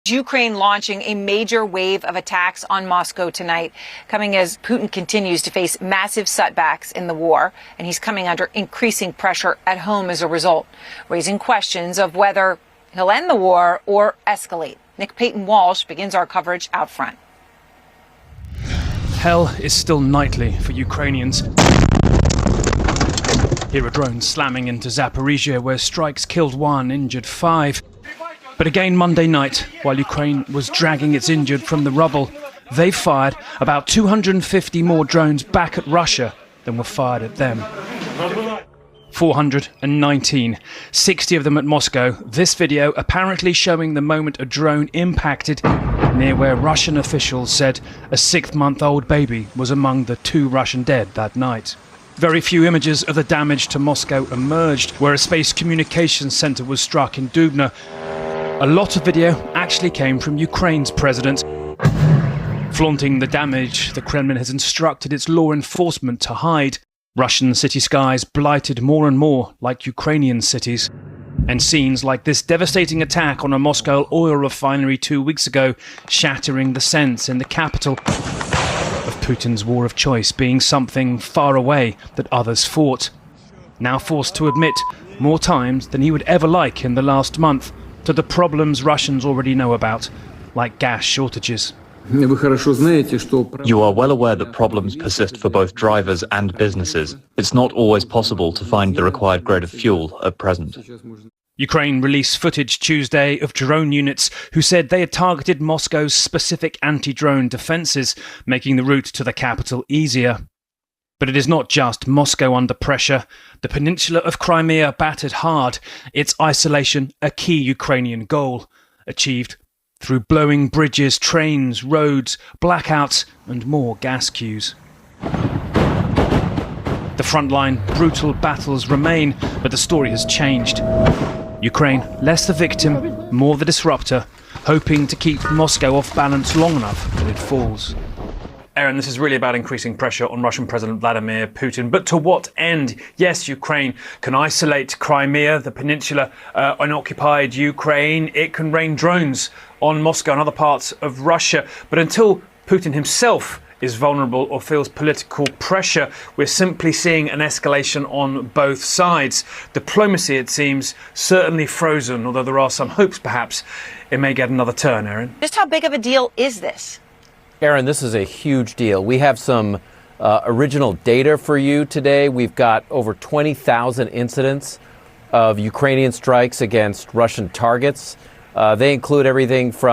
Ukraine launching a major wave of attacks on Moscow tonight, coming as Putin continues to face massive setbacks in the war, and he's coming under increasing pressure at home as a result, raising questions of whether he'll end the war or escalate. Nick Payton-Walsh begins our coverage out front. Hell is still nightly for Ukrainians. Here are drones slamming into Zaporizhia, where strikes killed 1, injured 5. But again Monday night, while Ukraine was dragging its injured from the rubble, they fired about 250 more drones back at Russia than were fired at them. 419, 60 of them at Moscow. This video apparently showing the moment a drone impacted near where Russian officials said a 6-month-old baby was among the 2 Russian dead that night. Very few images of the damage to Moscow emerged, where a space communications center was struck in Dubna. A lot of video actually came from Ukraine's president. Flaunting the damage, the Kremlin has instructed its law enforcement to hide. Russian city skies blighted more and more like Ukrainian cities. And scenes like this devastating attack on a Moscow oil refinery 2 weeks ago, shattering the sense in the capital of Putin's war of choice being something far away that others fought. Now forced to admit more times than he would ever like in the last month to the problems Russians already know about, like gas shortages. You are well aware that problems persist for both drivers and businesses. It's not always possible to find the required grade of fuel at present. Ukraine released footage Tuesday of drone units who said they had targeted Moscow's specific anti-drone defences, making the route to the capital easier. But it is not just Moscow under pressure. The peninsula of Crimea battered hard, its isolation a key Ukrainian goal, achieved through blowing bridges, trains, roads, blackouts and more gas queues. The frontline brutal battles remain, but the story has changed. Ukraine, less the victim, more the disruptor, hoping to keep Moscow off balance long enough that it falls. Aaron, this is really about increasing pressure on Russian President Vladimir Putin. But to what end? Yes, Ukraine can isolate Crimea, the peninsula, unoccupied Ukraine. It can rain drones on Moscow and other parts of Russia. But until Putin himself is vulnerable or feels political pressure, we're simply seeing an escalation on both sides. Diplomacy, it seems, certainly frozen, although there are some hopes perhaps it may get another turn, Aaron. Just how big of a deal is this? Aaron, this is a huge deal. We have some original data for you today. We've got over 20,000 incidents of Ukrainian strikes against Russian targets. They include everything from